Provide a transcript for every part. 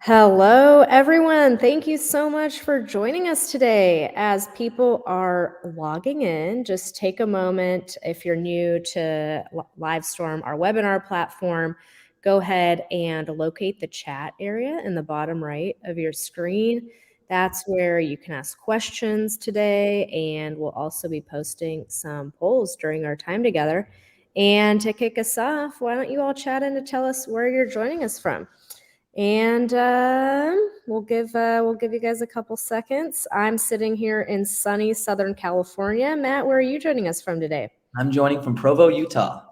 Hello, everyone. Thank you so much for joining us today. As people are logging in, just take a moment. If you're new to Livestorm, our webinar platform, go ahead and locate the chat area in the bottom right of your screen. That's where you can ask questions today, and we'll also be posting some polls during our time together. And to kick us off, why don't you all chat in to tell us where you're joining us from? And we'll give you guys a couple seconds. I'm sitting here in sunny Southern California. Matt, where are you joining us from today? I'm joining from Provo, Utah.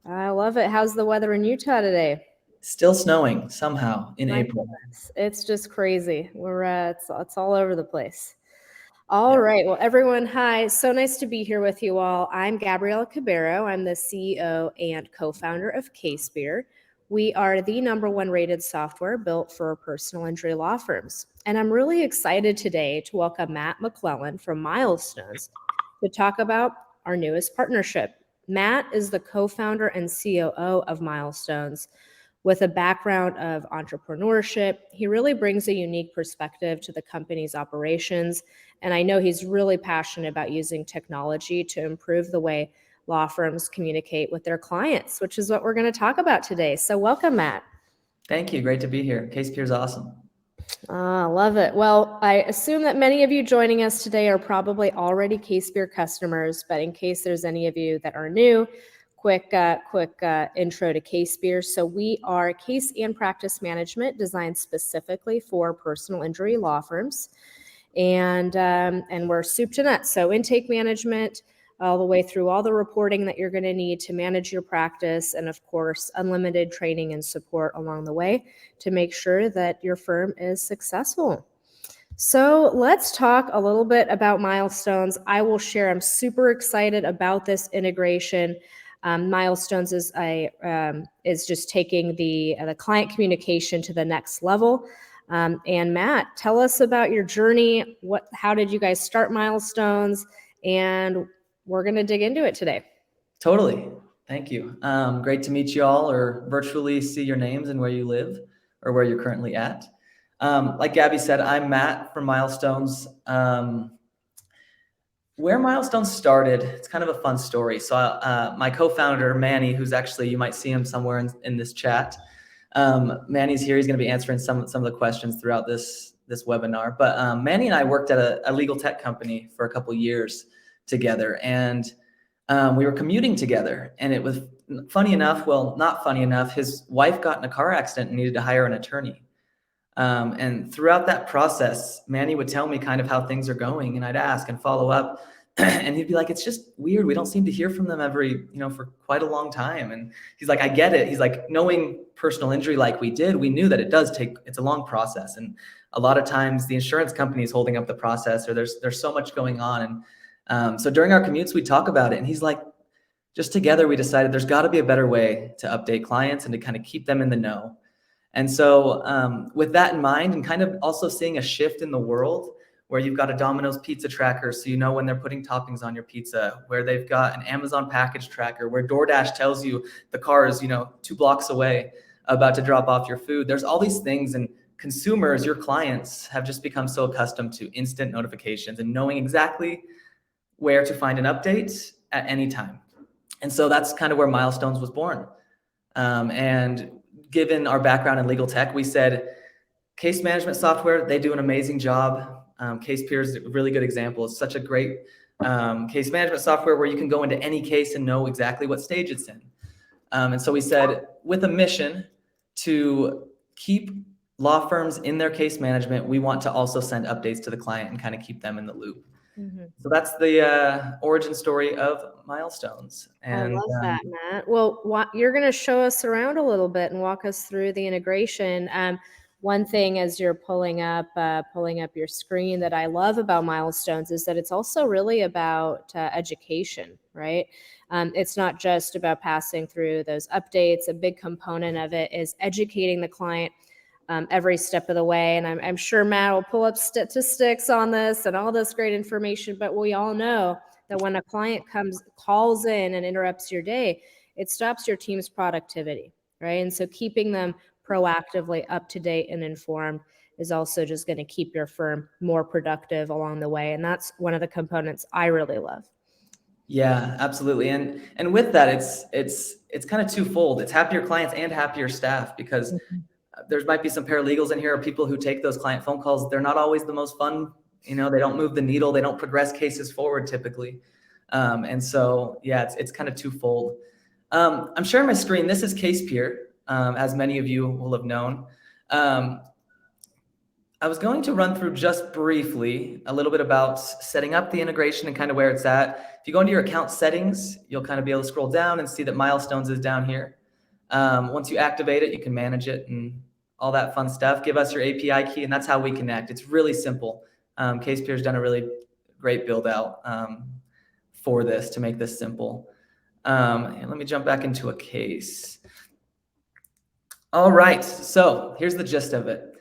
I love it. How's the weather in Utah today? Still snowing somehow in My April. goodness, it's just crazy. We're it's all over the place. All Yeah. right. Well, everyone, hi. So nice to be here with you all. I'm Gabriela Cabero. I'm the CEO and co-founder of CASEpeer. We are the #1 rated software built for personal injury law firms. And I'm really excited today to welcome Matt McClellan from Milestones to talk about our newest partnership. Matt is the co-founder and COO of Milestones. With a background of entrepreneurship, he really brings a unique perspective to the company's operations. And I know he's really passionate about using technology to improve the way law firms communicate with their clients, which is what we're going to talk about today. So welcome, Matt. Thank you. Great to be here. CASEpeer is awesome. Love it. Well, I assume that many of you joining us today are probably already CASEpeer customers, but in case there's any of you that are new, quick intro to CASEpeer. So we are case and practice management designed specifically for personal injury law firms, and we're soup to nuts. So intake management, all the way through all the reporting that you're going to need to manage your practice, and of course, unlimited training and support along the way to make sure that your firm is successful. So let's talk a little bit about Milestones. I will share, I'm super excited about this integration. Milestones is just taking the client communication to the next level. And Matt, tell us about your journey. How did you guys start Milestones? And we're going to dig into it today. Totally. Thank you. Great to meet you all, or virtually see your names and where you live or where you're currently at. Like Gabby said, I'm Matt from Milestones. Where Milestones started, it's kind of a fun story. So my co-founder, Manny, who's actually, you might see him somewhere in this chat. Manny's here. He's going to be answering some of the questions throughout this webinar. But Manny and I worked at a legal tech company for a couple of years together, and we were commuting together. And it was funny enough, well, not funny enough, his wife got in a car accident and needed to hire an attorney. And throughout that process, Manny would tell me kind of how things are going, and I'd ask and follow up. And he'd be like, it's just weird. We don't seem to hear from them for quite a long time. And he's like, I get it. He's like, knowing personal injury like we did, we knew that it's a long process. And a lot of times the insurance company is holding up the process, or there's so much going on. And so during our commutes, we talk about it. And he's like, just together, we decided there's got to be a better way to update clients and to kind of keep them in the know. And so with that in mind, and kind of also seeing a shift in the world where you've got a Domino's pizza tracker, so you know when they're putting toppings on your pizza, where they've got an Amazon package tracker, where DoorDash tells you the car is 2 blocks away about to drop off your food. There's all these things, and consumers, your clients, have just become so accustomed to instant notifications and knowing exactly where to find an update at any time. And so that's kind of where Milestones was born. And given our background in legal tech, we said, case management software, they do an amazing job. CASEpeer is a really good example. It's such a great case management software where you can go into any case and know exactly what stage it's in. And so we said, with a mission to keep law firms in their case management, we want to also send updates to the client and kind of keep them in the loop. Mm-hmm. So that's the origin story of Milestones. And I love that, Matt. Well, you're going to show us around a little bit and walk us through the integration. One thing as you're pulling up your screen that I love about Milestones is that it's also really about education, right? It's not just about passing through those updates. A big component of it is educating the client every step of the way. And I'm sure Matt will pull up statistics on this and all this great information, but we all know that when a client calls in and interrupts your day, it stops your team's productivity, right? And so keeping them proactively up to date and informed is also just going to keep your firm more productive along the way. And that's one of the components I really love. Yeah, absolutely. And with that, it's kind of twofold. It's happier clients and happier staff, because there might be some paralegals in here or people who take those client phone calls. They're not always the most fun. They don't move the needle. They don't progress cases forward typically. And so, yeah, it's kind of twofold. I'm sharing my screen. This is CASEpeer, as many of you will have known. I was going to run through just briefly a little bit about setting up the integration and kind of where it's at. If you go into your account settings, you'll kind of be able to scroll down and see that Milestones is down here. Once you activate it, you can manage it and all that fun stuff. Give us your API key, and that's how we connect. It's really simple. CASEpeer's done a really great build out for this to make this simple. And let me jump back into a case. All right, so here's the gist of it.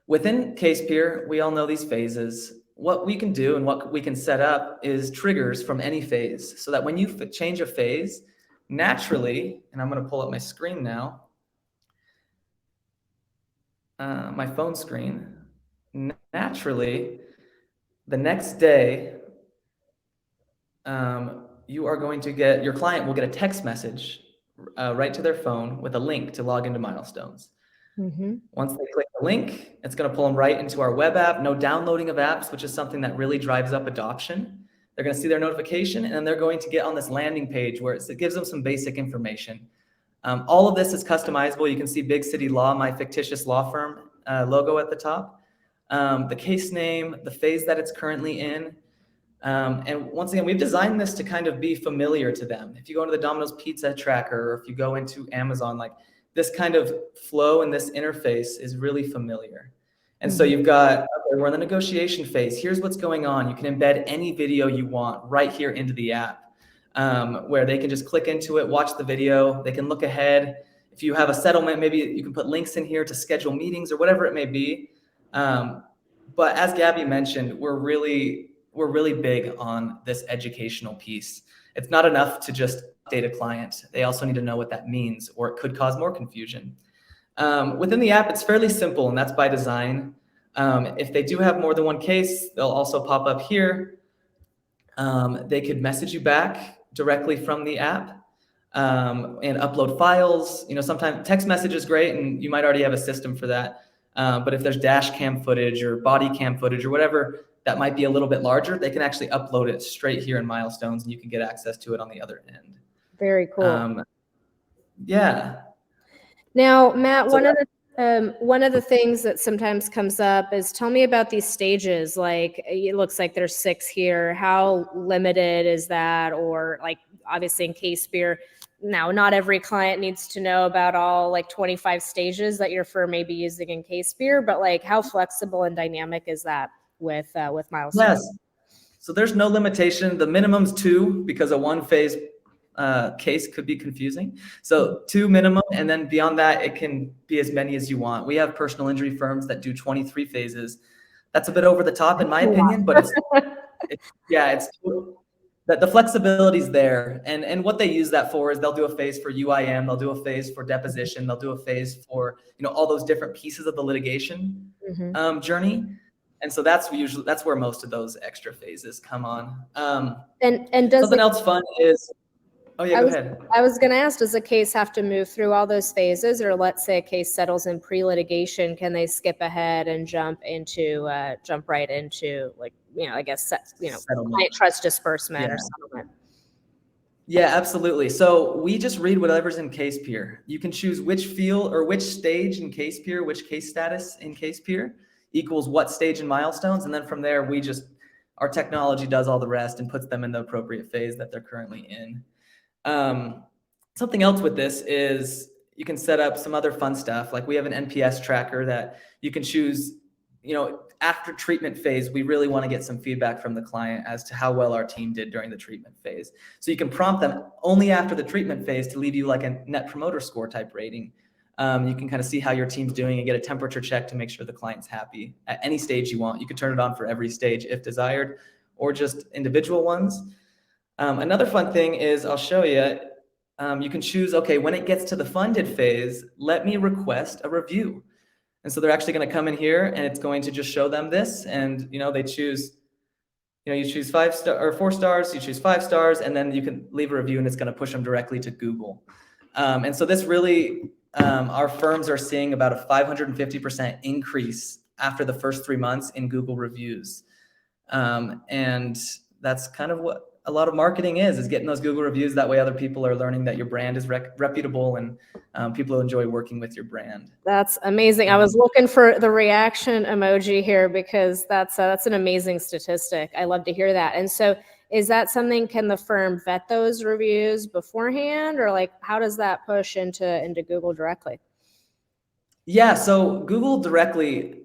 Within CASEpeer, we all know these phases. What we can do and what we can set up is triggers from any phase, so that when you change a phase, naturally, and I'm going to pull up my screen now, my phone screen, naturally, the next day, you are going to get, your client will get a text message right to their phone with a link to log into Milestones. Once they click the link, it's going to pull them right into our web app. No downloading of apps, which is something that really drives up adoption. They're going to see their notification, and then they're going to get on this landing page where it gives them some basic information. All of this is customizable. You can see Big City Law, my fictitious law firm logo at the top. The case name, the phase that it's currently in. And once again, we've designed this to kind of be familiar to them. If you go into the Domino's Pizza tracker, or if you go into Amazon, like, this kind of flow and this interface is really familiar. And so you've got, okay, we're in the negotiation phase. Here's what's going on. You can embed any video you want right here into the app, where they can just click into it, watch the video. They can look ahead. If you have a settlement, maybe you can put links in here to schedule meetings or whatever it may be. But as Gabby mentioned, we're really big on this educational piece. It's not enough to just update a client. They also need to know what that means, or it could cause more confusion. Within the app, it's fairly simple, and that's by design. If they do have more than one case, they'll also pop up here. They could message you back directly from the app and upload files. Sometimes text message is great, and you might already have a system for that. But if there's dash cam footage or body cam footage or whatever that might be a little bit larger, they can actually upload it straight here in Milestones, and you can get access to it on the other end. Very cool. Yeah. Now, Matt, one of the things that sometimes comes up is, tell me about these stages. Like, it looks like there's 6 here. How limited is that? Or, like, obviously in CASEpeer, now not every client needs to know about all like 25 stages that your firm may be using in CASEpeer, but like, how flexible and dynamic is that with Milestones? Yes. So there's no limitation. The minimum's 2, because a 1-phase case could be confusing. So 2 minimum, and then beyond that, it can be as many as you want. We have personal injury firms that do 23 phases. That's a bit over the top, in my opinion, but it's the flexibility's there. And what they use that for is they'll do a phase for UIM, they'll do a phase for deposition, they'll do a phase for all those different pieces of the litigation journey. And so that's where most of those extra phases come on. And does something else fun is, oh yeah, go ahead. I was going to ask, does a case have to move through all those phases, or let's say a case settles in pre-litigation, can they skip ahead and jump right into like, I guess, client trust disbursement or settlement? Yeah, absolutely. So we just read whatever's in CASEpeer. You can choose which field or which stage in CASEpeer, which case status in CASEpeer equals what stage in Milestones. And then from there, our technology does all the rest and puts them in the appropriate phase that they're currently in. Something else with this is you can set up some other fun stuff. Like, we have an NPS tracker that you can choose, after treatment phase, we really want to get some feedback from the client as to how well our team did during the treatment phase. So you can prompt them only after the treatment phase to leave you like a net promoter score type rating. You can kind of see how your team's doing and get a temperature check to make sure the client's happy at any stage you want. You can turn it on for every stage if desired, or just individual ones. Another fun thing is, I'll show you, you can choose, okay, when it gets to the funded phase, let me request a review. And so they're actually going to come in here and it's going to just show them this. And, they choose, you choose 5 star or 4 stars, you choose 5 stars, and then you can leave a review and it's going to push them directly to Google. And so this really, our firms are seeing about a 550% increase after the first 3 months in Google reviews. And that's kind of what a lot of marketing is getting those Google reviews. That way other people are learning that your brand is reputable and people enjoy working with your brand. That's amazing. I was looking for the reaction emoji here because that's an amazing statistic. I love to hear that. And so is that something, can the firm vet those reviews beforehand, or like how does that push into Google directly? Yeah, so Google directly,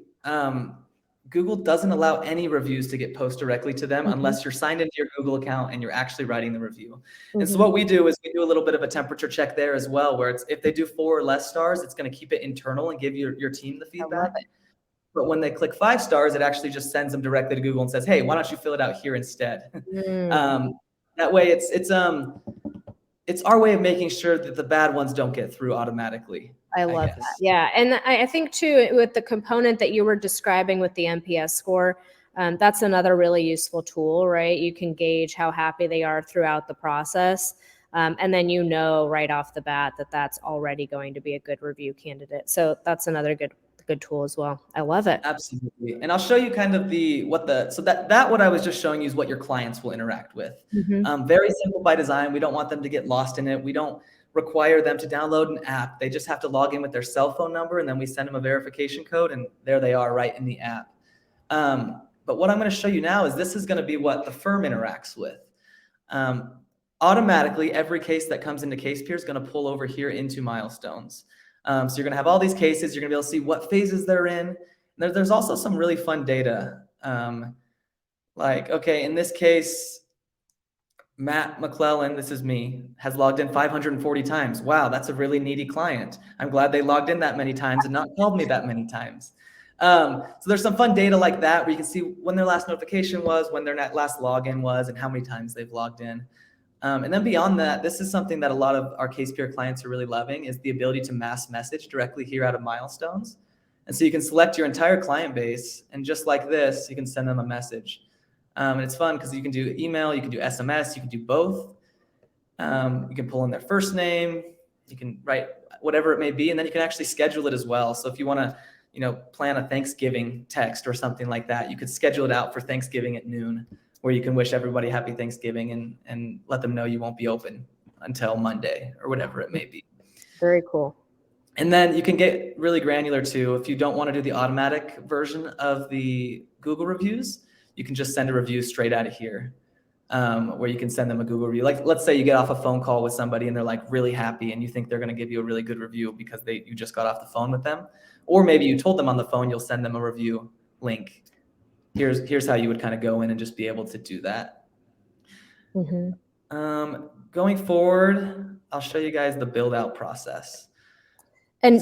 Google doesn't allow any reviews to get posted directly to them unless you're signed into your Google account and you're actually writing the review. And so what we do is we do a little bit of a temperature check there as well, where it's, if they do 4 or less stars, it's going to keep it internal and give your team the feedback. But when they click 5 stars, it actually just sends them directly to Google and says, hey, why don't you fill it out here instead? That way it's our way of making sure that the bad ones don't get through automatically. I love that. Yeah. And I think too, with the component that you were describing with the NPS score, that's another really useful tool, right? You can gauge how happy they are throughout the process. And then right off the bat that that's already going to be a good review candidate. So that's another good tool as well. I love it. Absolutely. And I'll show you kind of what I was just showing you is what your clients will interact with. Very simple by design. We don't want them to get lost in it. We don't require them to download an app. They just have to log in with their cell phone number, and then we send them a verification code, and there they are right in the app. But what I'm going to show you now is this is going to be what the firm interacts with. Automatically, every case that comes into CASEpeer is going to pull over here into Milestones. So you're going to have all these cases. You're going to be able to see what phases they're in. There's also some really fun data. Like, okay, in this case, Matt McClellan, this is me, has logged in 540 times. Wow, that's a really needy client. I'm glad they logged in that many times and not called me that many times. So there's some fun data like that where you can see when their last notification was, when their last login was, and how many times they've logged in. And then beyond that, this is something that a lot of our CASEpeer clients are really loving, is the ability to mass message directly here out of Milestones. And so you can select your entire client base, and just like this, you can send them a message. And it's fun because you can do email, you can do SMS, you can do both. You can pull in their first name, you can write whatever it may be, and then you can actually schedule it as well. So if you want to, plan a Thanksgiving text or something like that, you could schedule it out for Thanksgiving at noon, where you can wish everybody happy Thanksgiving and let them know you won't be open until Monday or whatever it may be. Very cool. And then you can get really granular too. If you don't want to do the automatic version of the Google reviews, you can just send a review straight out of here, where you can send them a Google review. Like, let's say you get off a phone call with somebody and they're like really happy and you think they're going to give you a really good review because you just got off the phone with them. Or maybe you told them on the phone, you'll send them a review link. Here's how you would kind of go in and just be able to do that. Going forward, I'll show you guys the build out process. And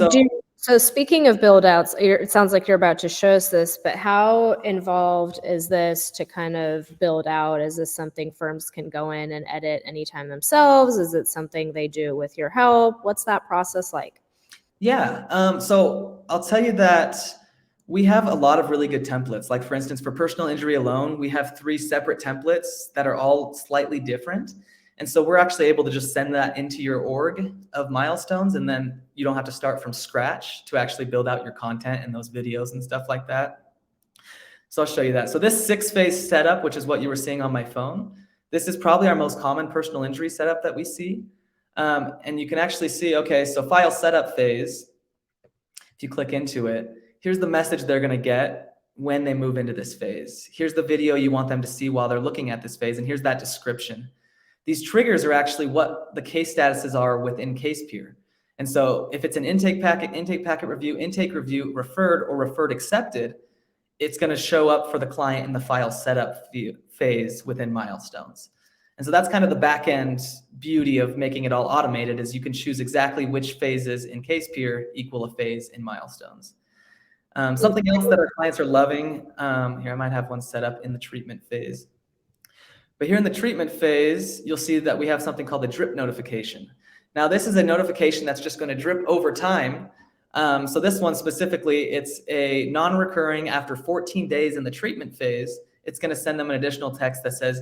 so speaking of build outs, it sounds like you're about to show us this, but how involved is this to kind of build out? Is this something firms can go in and edit anytime themselves? Is it something they do with your help? What's that process like? Yeah, so I'll tell you that we have a lot of really good templates. Like, for instance, for personal injury alone, we have 3 separate templates that are all slightly different. And so we're actually able to just send that into your org of Milestones, and then you don't have to start from scratch to actually build out your content and those videos and stuff like that. So I'll show you that. So this 6-phase setup, which is what you were seeing on my phone, this is probably our most common personal injury setup that we see. And you can actually see, okay, so file setup phase, if you click into it, here's the message they're going to get when they move into this phase. Here's the video you want them to see while they're looking at this phase, and here's that description. These triggers are actually what the case statuses are within CASEpeer. And so if it's an intake packet review, referred, or referred accepted, it's going to show up for the client in the file setup phase within Milestones. And so that's kind of the back end beauty of making it all automated, is you can choose exactly which phases in CASEpeer equal a phase in Milestones. Something else that our clients are loving, here I might have one set up in the treatment phase. But here in the treatment phase, you'll see that we have something called the drip notification. Now, this is a notification that's just going to drip over time. So this one specifically, it's a non-recurring after 14 days in the treatment phase. It's going to send them an additional text that says,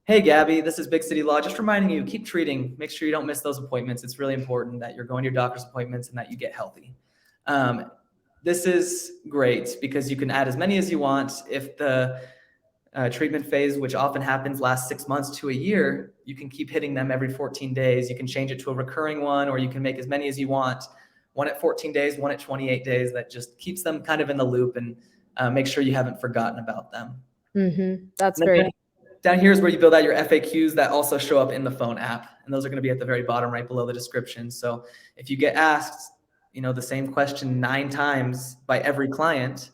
hey, Gabby, this is Big City Law. Just reminding you, keep treating. Make sure you don't miss those appointments. It's really important that you're going to your doctor's appointments and that you get healthy. This is great because you can add as many as you want. If the treatment phase, which often happens, lasts 6 months to a year, you can keep hitting them every 14 days. You can change it to a recurring one, or you can make as many as you want. One at 14 days, one at 28 days. That just keeps them kind of in the loop and make sure you haven't forgotten about them. That's very. Down here is where you build out your FAQs that also show up in the phone app. And those are going to be at the very bottom right below the description. So if you get asked, the same question 9 times by every client,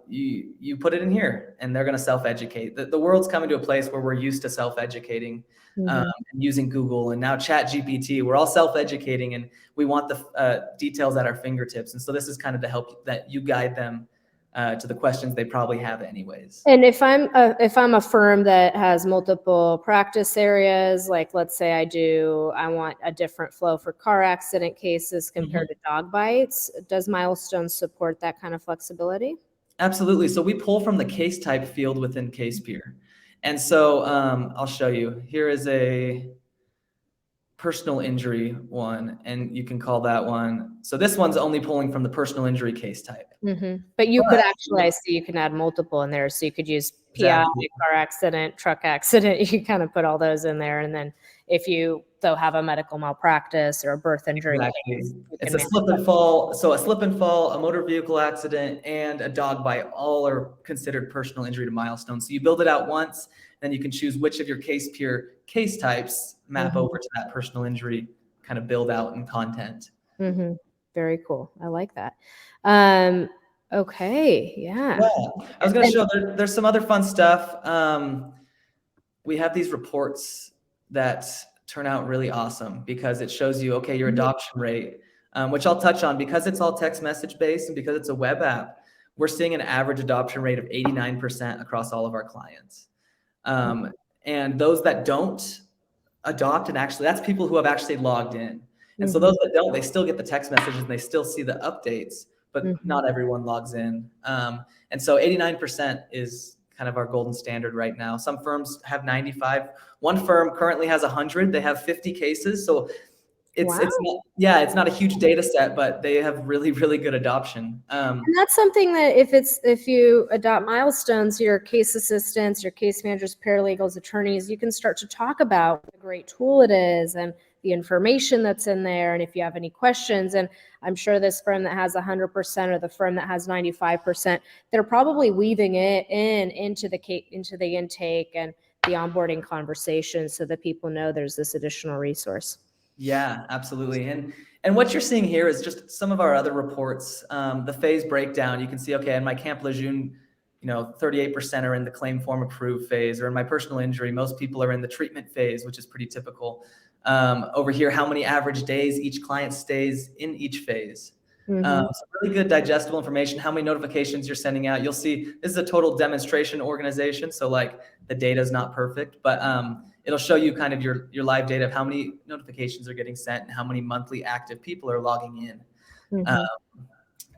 you put it in here and they're going to self-educate. The world's coming to a place where we're used to self-educating and using Google and now ChatGPT. We're all self-educating and we want the details at our fingertips. And so this is kind of to help that you guide them to the questions they probably have anyways. And if I'm a firm that has multiple practice areas, like let's say I want a different flow for car accident cases compared to dog bites, does Milestones support that kind of flexibility? Absolutely. So we pull from the case type field within CASEpeer. And so I'll show you. Here is a personal injury one, and you can call that one. So this one's only pulling from the personal injury case type. But you could actually, I see you can add multiple in there. So you could use PI, car accident, truck accident. You can kind of put all those in there. And then if you, though, have a medical malpractice or a birth injury case, it's a slip and fall. So a slip and fall, a motor vehicle accident, and a dog bite all are considered personal injury to Milestones. So you build it out once, then you can choose which of your CASEpeer case types map over to that personal injury kind of build out and content. Very cool. I like that. Okay. Yeah. I was going to show there's some other fun stuff. We have these reports that turn out really awesome because it shows you, okay, your adoption rate, which I'll touch on because it's all text message based and because it's a web app. We're seeing an average adoption rate of 89% across all of our clients. And those that don't adopt, and actually that's people who have actually logged in. And so those that don't, they still get the text messages and they still see the updates, but not everyone logs in. And so 89% is kind of our golden standard right now. Some firms have 95. One firm currently has 100. They have 50 cases. So it's not a huge data set, but they have really, really good adoption. And that's something that if you adopt Milestones, your case assistants, your case managers, paralegals, attorneys, you can start to talk about what a great tool it is and the information that's in there. And if you have any questions, and I'm sure this firm that has 100% or the firm that has 95%, they're probably weaving it into the intake and the onboarding conversation so that people know there's this additional resource. Yeah, absolutely. And what you're seeing here is just some of our other reports, the phase breakdown. You can see, okay, in my Camp Lejeune, 38% are in the claim form approved phase, or in my personal injury, most people are in the treatment phase, which is pretty typical. Over here, how many average days each client stays in each phase. So really good digestible information, how many notifications you're sending out. You'll see this is a total demonstration organization. So like the data is not perfect, but it'll show you kind of your live data of how many notifications are getting sent and how many monthly active people are logging in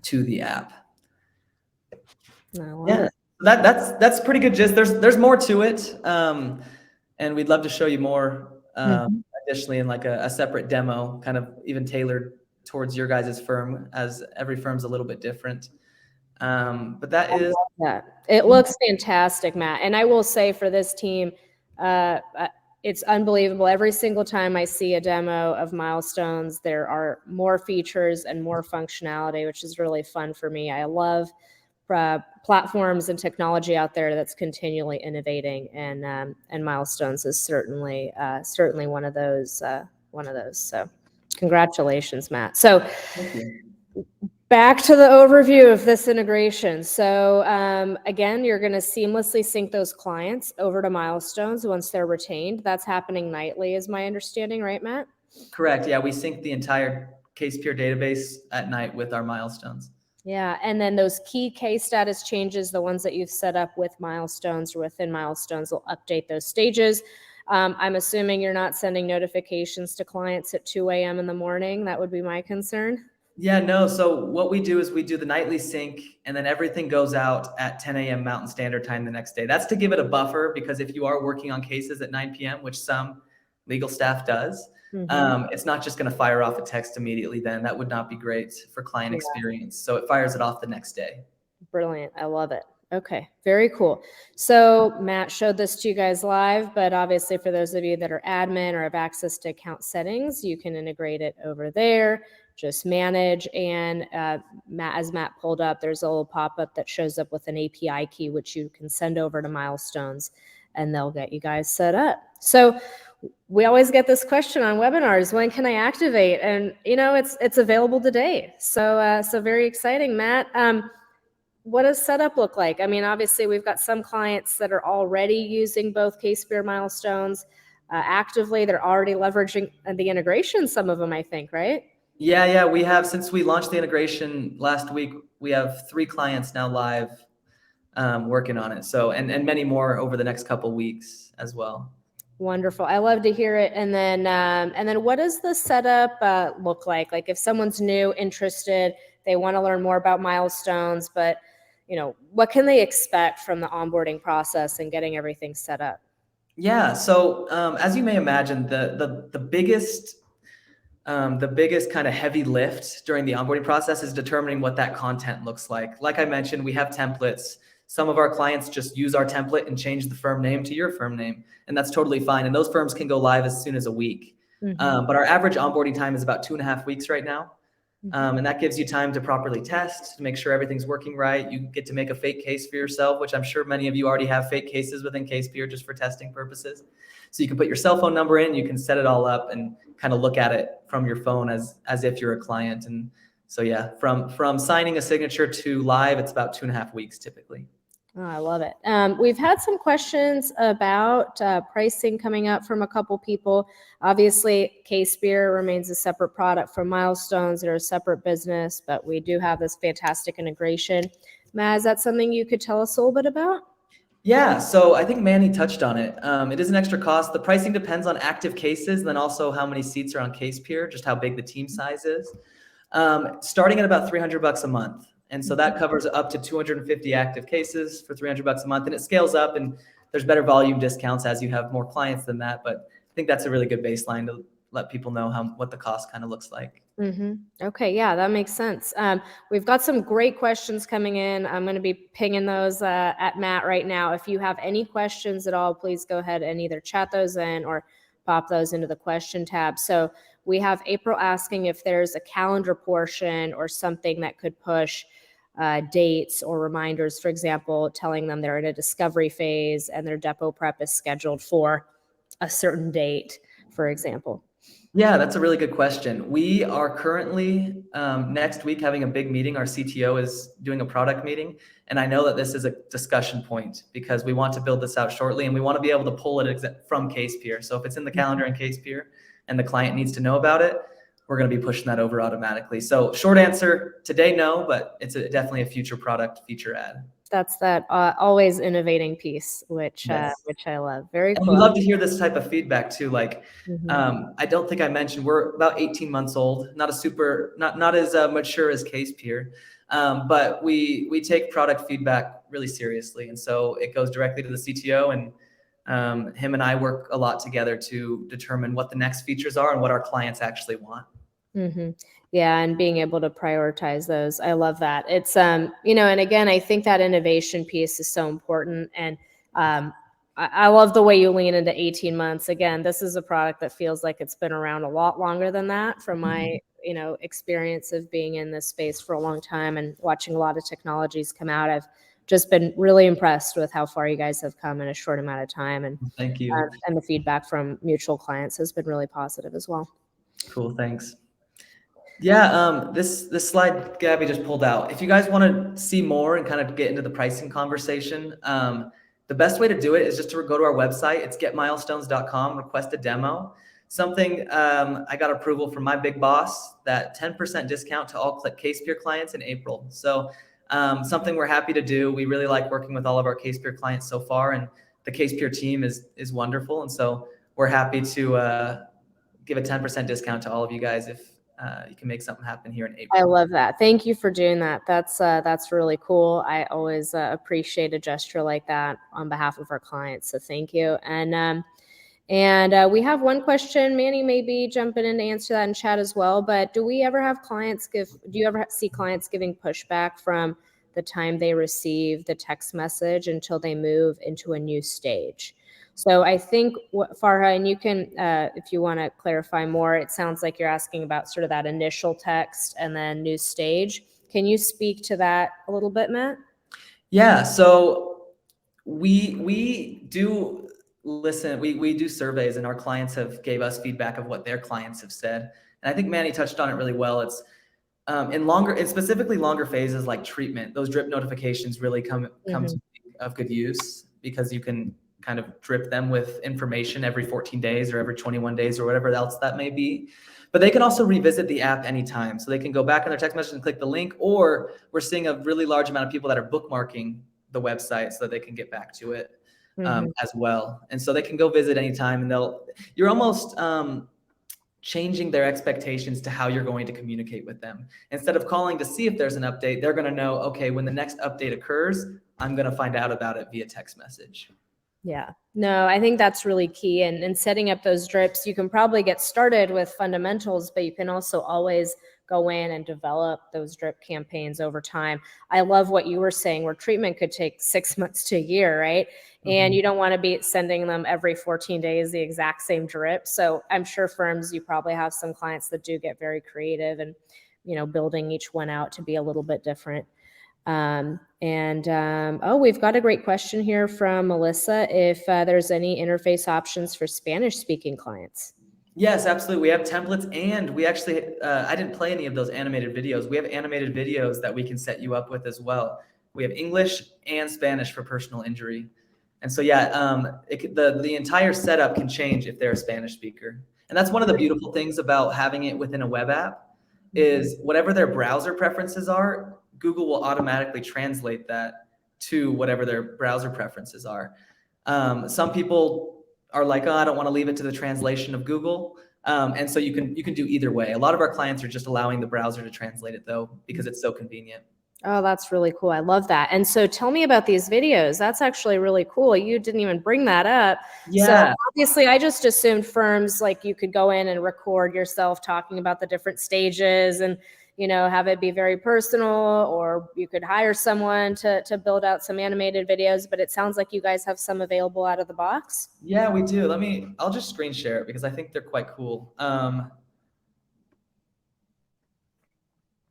to the app. That's pretty good gist. There's more to it. And we'd love to show you more additionally in like a separate demo, kind of even tailored towards your guys' firm, as every firm's a little bit different. But that is it looks fantastic, Matt. And I will say for this team, it's unbelievable. Every single time I see a demo of Milestones, there are more features and more functionality, which is really fun for me. I love platforms and technology out there that's continually innovating, and Milestones is certainly one of those. So, congratulations, Matt. So, back to the overview of this integration. So, again, you're going to seamlessly sync those clients over to Milestones once they're retained. That's happening nightly, is my understanding, right, Matt? Correct. Yeah, we sync the entire CASEpeer database at night with our Milestones. Yeah, and then those key case status changes, the ones that you've set up with Milestones or within Milestones, will update those stages. I'm assuming you're not sending notifications to clients at 2 a.m. in the morning. That would be my concern. Yeah, no. So what we do is we do the nightly sync, and then everything goes out at 10 a.m. Mountain Standard Time the next day. That's to give it a buffer, because if you are working on cases at 9 p.m., which some legal staff does, it's not just going to fire off a text immediately then. That would not be great for client Yeah. experience. So it fires it off the next day. Brilliant. I love it. Okay, very cool. So Matt showed this to you guys live, but obviously for those of you that are admin or have access to account settings, you can integrate it over there, just manage. And as Matt pulled up, there's a little pop-up that shows up with an API key, which you can send over to Milestones, and they'll get you guys set up. So we always get this question on webinars: when can I activate? And it's available today. So very exciting, Matt. What does setup look like? I mean, obviously, we've got some clients that are already using both CASEpeer Milestones actively. They're already leveraging the integration, some of them, I think, right? Yeah. We have, since we launched the integration last week, we have 3 clients now live working on it. So, and many more over the next couple weeks as well. Wonderful. I love to hear it. And then what does the setup look like? Like if someone's new, interested, they want to learn more about Milestones, but what can they expect from the onboarding process and getting everything set up? Yeah. So as you may imagine, the biggest kind of heavy lift during the onboarding process is determining what that content looks like. Like I mentioned, we have templates. Some of our clients just use our template and change the firm name to your firm name, and that's totally fine. And those firms can go live as soon as a week. But our average onboarding time is about 2.5 weeks right now. And that gives you time to properly test, to make sure everything's working right. You get to make a fake case for yourself, which I'm sure many of you already have fake cases within CASEpeer just for testing purposes. So you can put your cell phone number in, you can set it all up and kind of look at it from your phone as if you're a client. And so, yeah, from signing a signature to live, it's about 2.5 weeks typically. Oh, I love it. We've had some questions about pricing coming up from a couple people. Obviously, CASEpeer remains a separate product from Milestones. They're a separate business, but we do have this fantastic integration. Matt, is that something you could tell us a little bit about? Yeah, so I think Manny touched on it. It is an extra cost. The pricing depends on active cases, and then also how many seats are on CASEpeer, just how big the team size is. Starting at about $300 a month. And so that covers up to 250 active cases for $300 a month, and it scales up, and there's better volume discounts as you have more clients than that. But I think that's a really good baseline to let people know what the cost kind of looks like. Okay, yeah, that makes sense. We've got some great questions coming in. I'm going to be pinging those at Matt right now. If you have any questions at all, please go ahead and either chat those in or pop those into the question tab. So we have April asking if there's a calendar portion or something that could push dates or reminders, for example, telling them they're in a discovery phase and their depot prep is scheduled for a certain date, for example. Yeah, that's a really good question. We are currently next week having a big meeting. Our CTO is doing a product meeting, and I know that this is a discussion point because we want to build this out shortly, and we want to be able to pull it from CASEpeer. So if it's in the calendar in CASEpeer and the client needs to know about it, we're going to be pushing that over automatically. So short answer today, no, but it's definitely a future product feature add. That's that always innovating piece, which Yes. which I love. Very And cool. we love to hear this type of feedback too. Like, I don't think I mentioned we're about 18 months old, not as mature as CASEpeer, but we take product feedback really seriously, and so it goes directly to the CTO, and him and I work a lot together to determine what the next features are and what our clients actually want. Yeah, and being able to prioritize those. I love that. It's and again, I think that innovation piece is so important. And I love the way you lean into 18 months. Again, this is a product that feels like it's been around a lot longer than that from my experience of being in this space for a long time and watching a lot of technologies come out. I've just been really impressed with how far you guys have come in a short amount of time. And Thank you. And the feedback from mutual clients has been really positive as well. Cool, thanks. Yeah, this slide Gabby just pulled out. If you guys want to see more and kind of get into the pricing conversation, the best way to do it is just to go to our website. It's getmilestones.com, request a demo. Something I got approval from my big boss, that 10% discount to all CASEpeer clients in April. So something we're happy to do. We really like working with all of our CASEpeer clients so far, and the CASEpeer team is wonderful. And so we're happy to give a 10% discount to all of you guys if you can make something happen here in April. I love that. Thank you for doing that. That's really cool. I always appreciate a gesture like that on behalf of our clients. So thank you. And we have one question. Manny may be jumping in to answer that in chat as well. But do you ever see clients giving pushback from the time they receive the text message until they move into a new stage? So I think, Farha, and you can, if you want to clarify more, it sounds like you're asking about sort of that initial text and then new stage. Can you speak to that a little bit, Matt? Yeah, so we do listen, we do surveys, and our clients have gave us feedback of what their clients have said. And I think Manny touched on it really well. It's in specifically longer phases like treatment, those drip notifications really come to be of good use, because you can kind of drip them with information every 14 days or every 21 days or whatever else that may be. But they can also revisit the app anytime. So they can go back on their text message and click the link, or we're seeing a really large amount of people that are bookmarking the website so that they can get back to it as well. And so they can go visit anytime, and you're almost changing their expectations to how you're going to communicate with them. Instead of calling to see if there's an update, they're going to know, okay, when the next update occurs, I'm going to find out about it via text message. Yeah, no, I think that's really key. And setting up those drips, you can probably get started with fundamentals, but you can also always go in and develop those drip campaigns over time. I love what you were saying, where treatment could take 6 months to a year, right? And you don't want to be sending them every 14 days the exact same drip. So I'm sure firms, you probably have some clients that do get very creative and, building each one out to be a little bit different. We've got a great question here from Melissa. If there's any interface options for Spanish-speaking clients. Yes, absolutely. We have templates, and we actually, I didn't play any of those animated videos. We have animated videos that we can set you up with as well. We have English and Spanish for personal injury. And so, the entire setup can change if they're a Spanish speaker. And that's one of the beautiful things about having it within a web app, is whatever their browser preferences are, Google will automatically translate that to whatever their browser preferences are. Some people are like, oh, I don't want to leave it to the translation of Google. And so you can do either way. A lot of our clients are just allowing the browser to translate it, though, because it's so convenient. Oh, that's really cool. I love that. And so tell me about these videos. That's actually really cool. You didn't even bring that up. Yeah. So obviously I just assumed firms, like, you could go in and record yourself talking about the different stages and, have it be very personal, or you could hire someone to build out some animated videos, but it sounds like you guys have some available out of the box. Yeah, we do. I'll just screen share it because I think they're quite cool.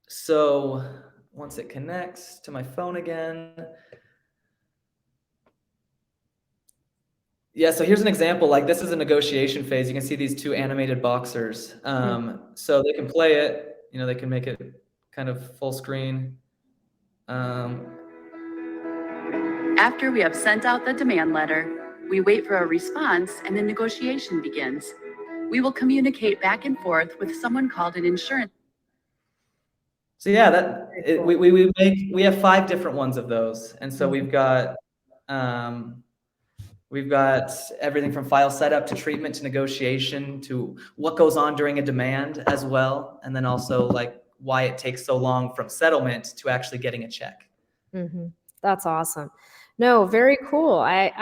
So once it connects to my phone again. Yeah, so here's an example. Like, this is a negotiation phase. You can see these two animated boxers. So they can play it, they can make it kind of full screen. After we have sent out the demand letter, we wait for a response and the negotiation begins. We will communicate back and forth with someone called an insurance. So yeah, we have 5 different ones of those. And so we've got everything from file setup to treatment to negotiation to what goes on during a demand as well. And then also, like, why it takes so long from settlement to actually getting a check. That's awesome. No, very cool. I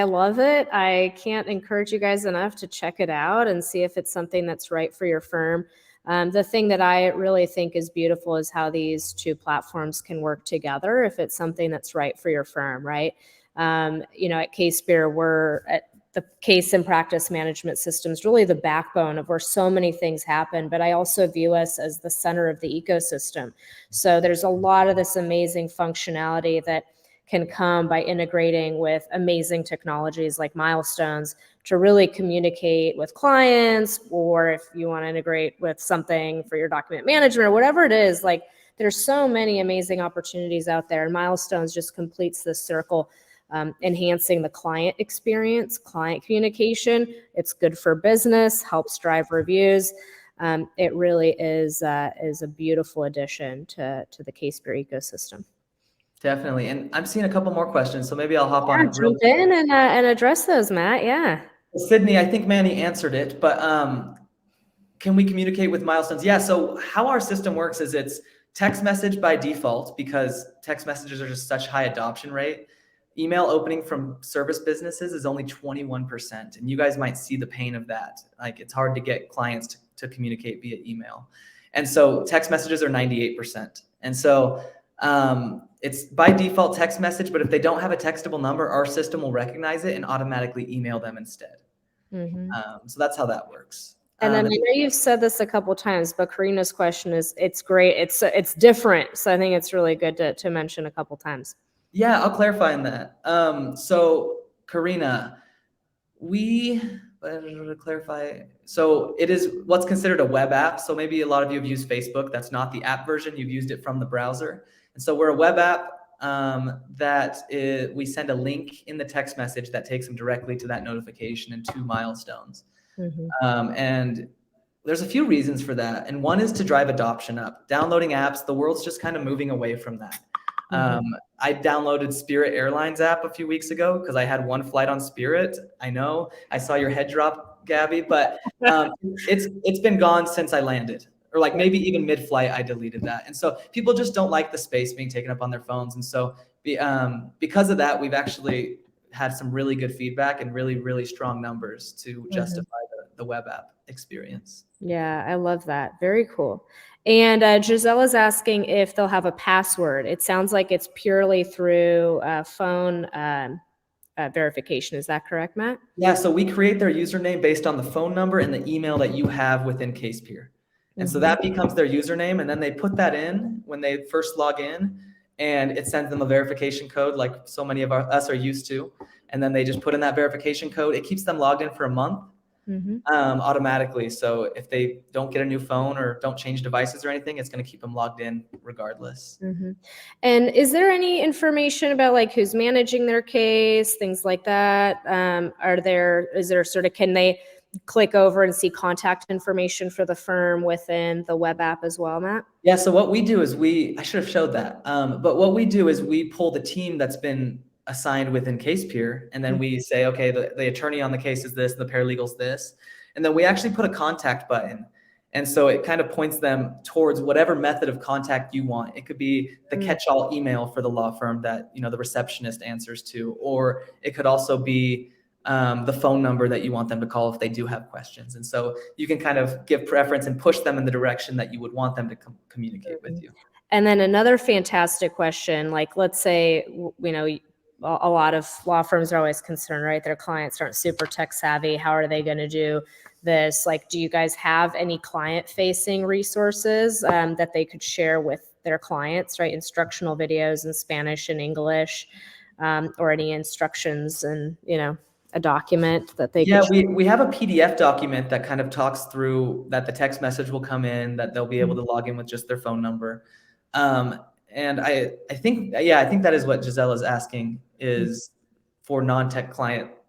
love it. I can't encourage you guys enough to check it out and see if it's something that's right for your firm. The thing that I really think is beautiful is how these two platforms can work together if it's something that's right for your firm, right? At CASEpeer, we're at the case and practice management system is really the backbone of where so many things happen, but I also view us as the center of the ecosystem. So there's a lot of this amazing functionality that can come by integrating with amazing technologies like Milestones to really communicate with clients, or if you want to integrate with something for your document management or whatever it is. Like, there's so many amazing opportunities out there, and Milestones just completes this circle, enhancing the client experience, client communication. It's good for business, helps drive reviews. It really is a beautiful addition to the CASEpeer ecosystem. Definitely. And I'm seeing a couple more questions, so maybe I'll hop on. Jump in and address those, Matt. Yeah. Sydney, I think Manny answered it, but can we communicate with Milestones? Yeah, so how our system works is it's text message by default because text messages are just such high adoption rate. Email opening from service businesses is only 21%, and you guys might see the pain of that. Like it's hard to get clients to communicate via email. And so text messages are 98%. And so it's by default text message, but if they don't have a textable number, our system will recognize it and automatically email them instead. So that's how that works. And then I know you've said this a couple times, but Karina's question is, it's great. It's different. So I think it's really good to mention a couple times. Yeah, I'll clarify on that. So Karina, to clarify, so it is what's considered a web app. So maybe a lot of you have used Facebook. That's not the app version. You've used it from the browser. And so we're a web app we send a link in the text message that takes them directly to that notification and to Milestones. And there's a few reasons for that. And one is to drive adoption up. Downloading apps, the world's just kind of moving away from that. I downloaded Spirit Airlines app a few weeks ago because I had one flight on Spirit. I know I saw your head drop, Gabby, but it's been gone since I landed, or like maybe even mid-flight I deleted that. And so people just don't like the space being taken up on their phones. And so because of that, we've actually had some really good feedback and really, really strong numbers to justify the web app experience. Yeah, I love that. Very cool. And Giselle is asking if they'll have a password. It sounds like it's purely through phone verification. Is that correct, Matt? Yeah, so we create their username based on the phone number and the email that you have within CASEpeer. And so that becomes their username, and then they put that in when they first log in, and it sends them a verification code like so many of us are used to. And then they just put in that verification code. It keeps them logged in for a month. Automatically. So if they don't get a new phone or don't change devices or anything, it's going to keep them logged in regardless. And is there any information about like who's managing their case, things like that? Is there sort of, can they click over and see contact information for the firm within the web app as well, Matt? Yeah. So what we do is I should have showed that. But what we do is we pull the team that's been assigned within CASEpeer, and then we say, okay, the attorney on the case is this, the paralegal's this, and then we actually put a contact button, and so it kind of points them towards whatever method of contact you want. It could be the catch-all email for the law firm that the receptionist answers to, or it could also be the phone number that you want them to call if they do have questions. And so you can kind of give preference and push them in the direction that you would want them to communicate with you. And then another fantastic question, like let's say, a lot of law firms are always concerned, right? Their clients aren't super tech savvy. How are they going to do this? Like, do you guys have any client facing resources that they could share with their clients, right? Instructional videos in Spanish and English, or any instructions and, a document that they could share? We have a PDF document that kind of talks through that. The text message will come in, that they'll be able to log in with just their phone number. And I think that is what Giselle is asking, is for non-tech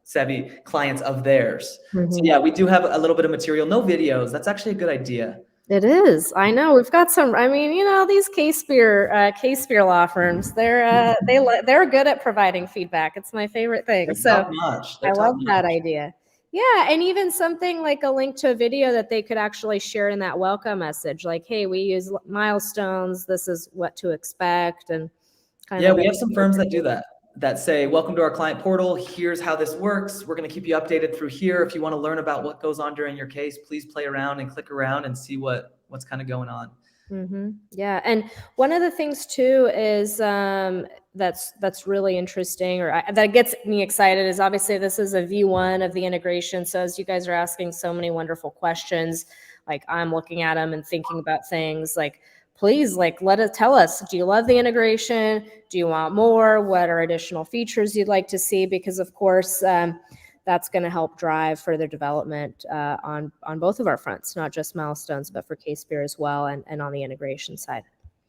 savvy clients of theirs. So yeah, we do have a little bit of material, no videos. That's actually a good idea. It is. I know we've got some. I mean, these CASEpeer law firms. They're good at providing feedback. It's my favorite thing. They're so top-notch. I love that idea. Yeah, and even something like a link to a video that they could actually share in that welcome message, like, hey, we use Milestones. This is what to expect, and kind of. Yeah, we have some firms that do that say, welcome to our client portal. Here's how this works. We're going to keep you updated through here. If you want to learn about what goes on during your case, please play around and click around and see what's kind of going on. Yeah, and one of the things too is that's really interesting, that gets me excited, is obviously this is a V1 of the integration. So as you guys are asking so many wonderful questions, like I'm looking at them and thinking about things, like please, tell us, do you love the integration? Do you want more? What are additional features you'd like to see? Because of course, that's going to help drive further development on both of our fronts, not just Milestones, but for CASEpeer as well, and on the integration side.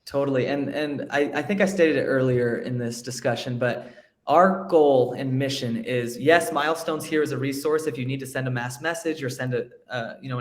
Totally. And I think I stated it earlier in this discussion, but our goal and mission is, yes, Milestones here is a resource if you need to send a mass message or send an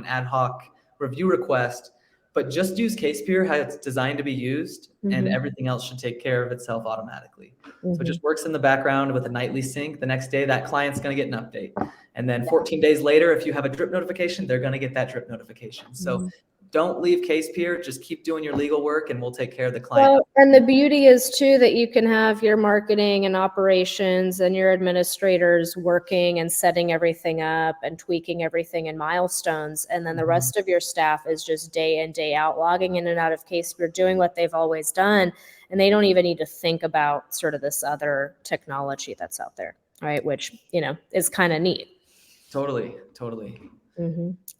ad hoc review request. but just use CASEpeer how it's designed to be used, and Mhm. everything else should take care of itself automatically. So it Mhm. just works in the background with a nightly sync. The next day, that client's going to get an update. And then 14 days later, if you have a drip notification, they're going to get that drip notification. So don't leave CASEpeer. Just keep doing your legal work, and we'll take care of the client. Well, and the beauty is too that you can have your marketing and operations and your administrators working and setting everything up and tweaking everything in Milestones. And then the rest of your staff is just day in, day out, logging in and out of CASEpeer, doing what they've always done. And they don't even need to think about sort of this other technology that's out there, right? Which, you know, is kind of neat. Totally.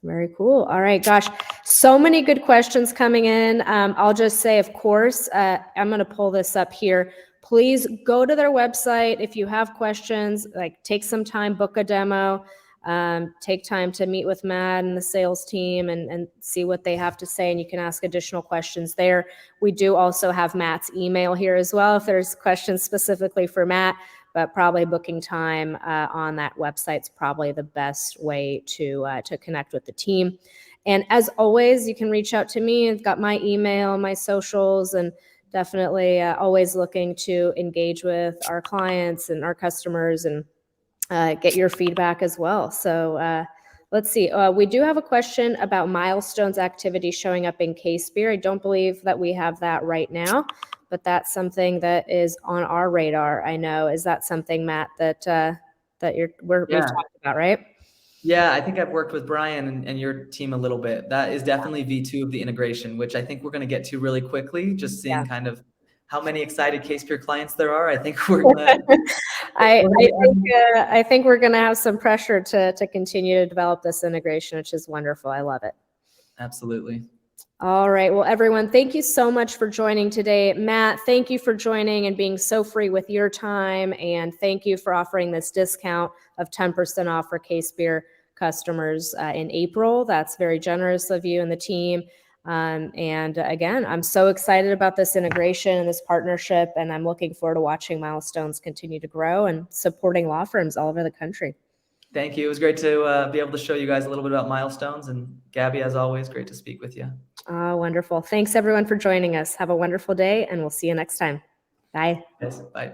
Very cool. All right, gosh, so many good questions coming in. I'll just say, of course, I'm going to pull this up here. Please go to their website if you have questions. Like, take some time, book a demo, take time to meet with Matt and the sales team and see what they have to say, and you can ask additional questions there. We do also have Matt's email here as well if there's questions specifically for Matt. But probably booking time on that website is probably the best way to connect with the team. And as always, you can reach out to me. I've got my email, my socials, and definitely always looking to engage with our clients and our customers and get your feedback as well. So let's see. We do have a question about Milestones activity showing up in CASEpeer. I don't believe that we have that right now, but that's something that is on our radar. I know. Is that something, Matt, that we've talked about, right? Yeah, I think I've worked with Brian and your team a little bit. That is definitely V2 of the integration, which I think we're going to get to really quickly. Just seeing kind of how many excited CASEpeer clients there are. I think we're gonna. I think we're going to have some pressure to continue to develop this integration, which is wonderful. I love it. Absolutely. All right. Well, everyone, thank you so much for joining today. Matt, thank you for joining and being so free with your time. And thank you for offering this discount of 10% off for CASEpeer customers in April. That's very generous of you and the team. And again, I'm so excited about this integration and this partnership, and I'm looking forward to watching Milestones continue to grow and supporting law firms all over the country. Thank you. It was great to be able to show you guys a little bit about Milestones. And Gabby, as always, great to speak with you. Oh, wonderful. Thanks, everyone, for joining us. Have a wonderful day, and we'll see you next time. Bye. Yes, bye.